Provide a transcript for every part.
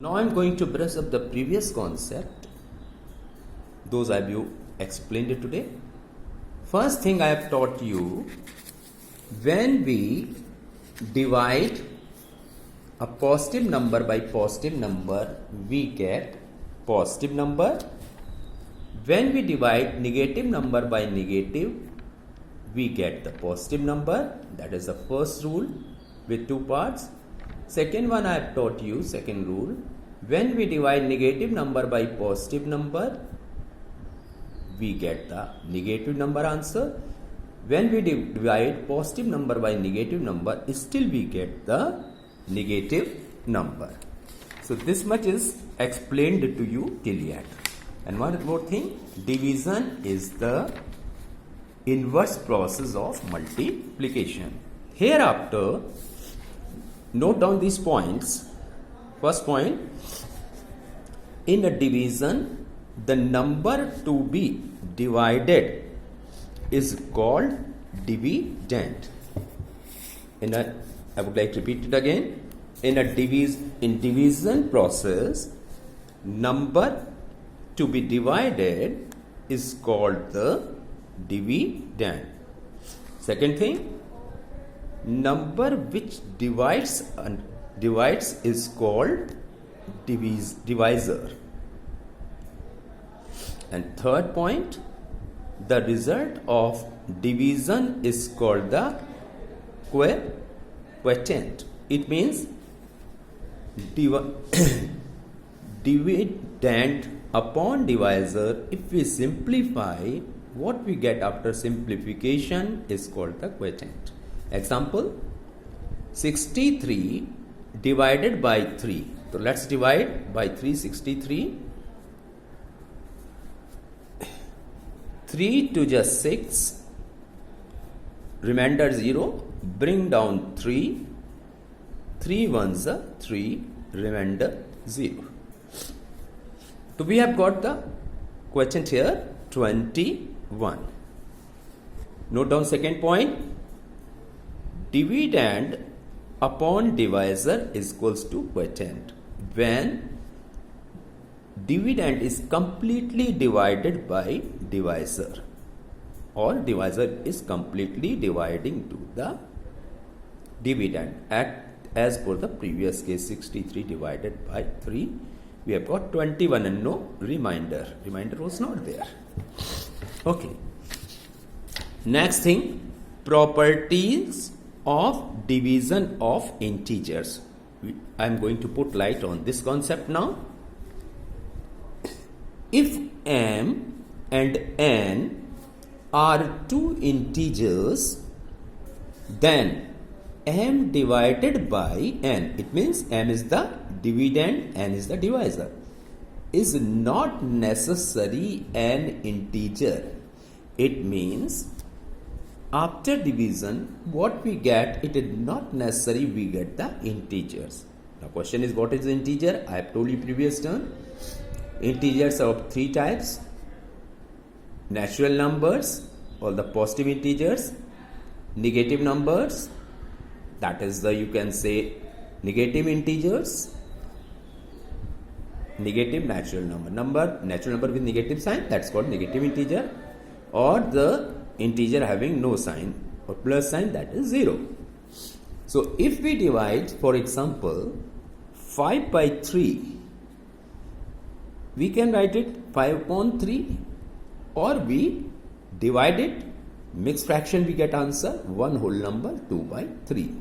Now I'm going to brush up the previous concept. Those have you explained it today. First thing I have taught you, when we divide a positive number by positive number, we get positive number. When we divide negative number by negative, we get the positive number. That is the first rule with two parts. Second one I have taught you, second rule, when we divide negative number by positive number, we get the negative number answer. When we divide positive number by negative number, still we get the negative number. So this much is explained to you till yet. And one more thing, division is the inverse process of multiplication. Hereafter, note down these points. First point, in a division, the number to be divided is called dividend. I would like to repeat it again. In division process, number to be divided is called the dividend. Second thing, number which divides is called divisor. And third point, the result of division is called the quotient. It means dividend upon divisor. If we simplify, what we get after simplification is called the quotient. Example, 63 divided by 3. So let's divide by 363. 3 to just 6. Remainder 0. Bring down 3. 3 ones are 3. Remainder 0. So we have got the quotient here 21. Note down second point. Dividend upon divisor is equals to quotient. When dividend is completely divided by divisor, or divisor is completely dividing to the dividend, as per the previous case, 63 divided by 3, we have got 21 and no remainder. Remainder was not there. Okay. Next thing, properties of division of integers. I am going to put light on this concept now. If m and n are two integers, then m divided by n, it means m is the dividend, n is the divisor, is not necessary an integer. It means after division, what we get, it is not necessary we get the integers. Now question is, what is the integer? I have told you previous turn. Integers are of three types. Natural numbers, or the positive integers. Negative numbers, that is the, you can say, negative integers. Negative natural number. Natural number with negative sign, that's called negative integer. Or the integer having no sign or plus sign, that is 0. So if we divide, for example, 5 by 3, we can write it 5 upon 3, or we divide it, mixed fraction, we get answer 1 whole number 2 by 3.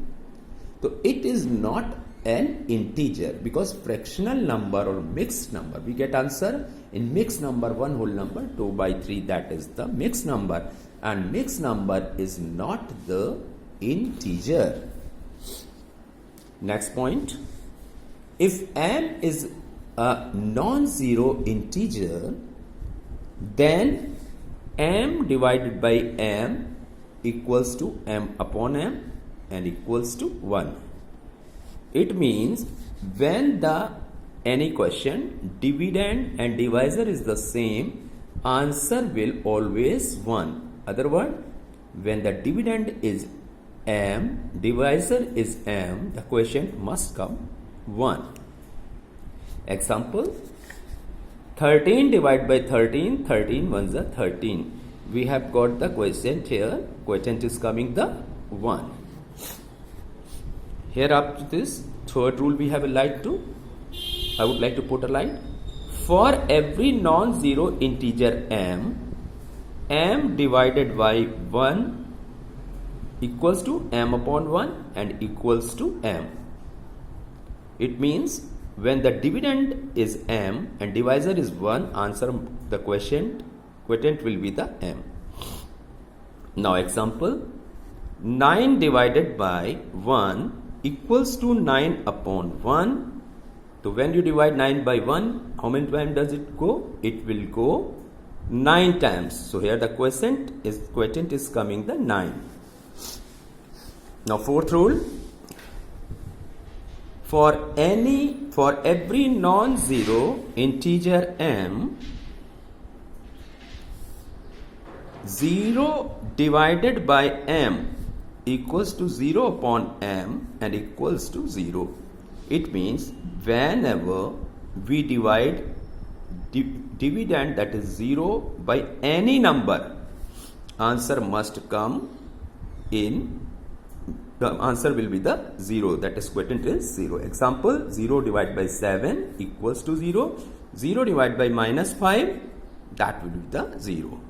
So it is not an integer, because fractional number or mixed number, we get answer in mixed number 1 whole number 2 by 3, that is the mixed number. And mixed number is not the integer. Next point, if m is a non-zero integer, then m divided by m equals to m upon m and equals to 1. It means when the any question, dividend and divisor is the same, answer will always 1. Other word, when the dividend is m, divisor is m, the quotient must come 1. Example, 13 divided by 13, 13 ones are 13. We have got the quotient here. Quotient is coming the 1. Here up to this third rule we have a line to. I would like to put a line. For every non-zero integer m divided by 1 equals to m upon 1 and equals to m. It means when the dividend is m and divisor is 1, answer the quotient will be the m. Now example, 9 divided by 1 equals to 9 upon 1. So when you divide 9 by 1, how many times does it go? It will go 9 times. So here the quotient is coming the 9. Now fourth rule, for every non-zero integer m, 0 divided by m equals to 0 upon m and equals to 0. It means whenever we divide dividend, that is 0, by any number, answer must come in, the answer will be the 0, that is quotient is 0. Example, 0 divided by 7 equals to 0. 0 divided by minus 5, that will be the 0.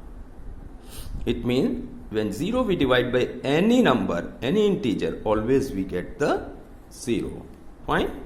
It means when 0 we divide by any number, any integer, always we get the 0. Fine.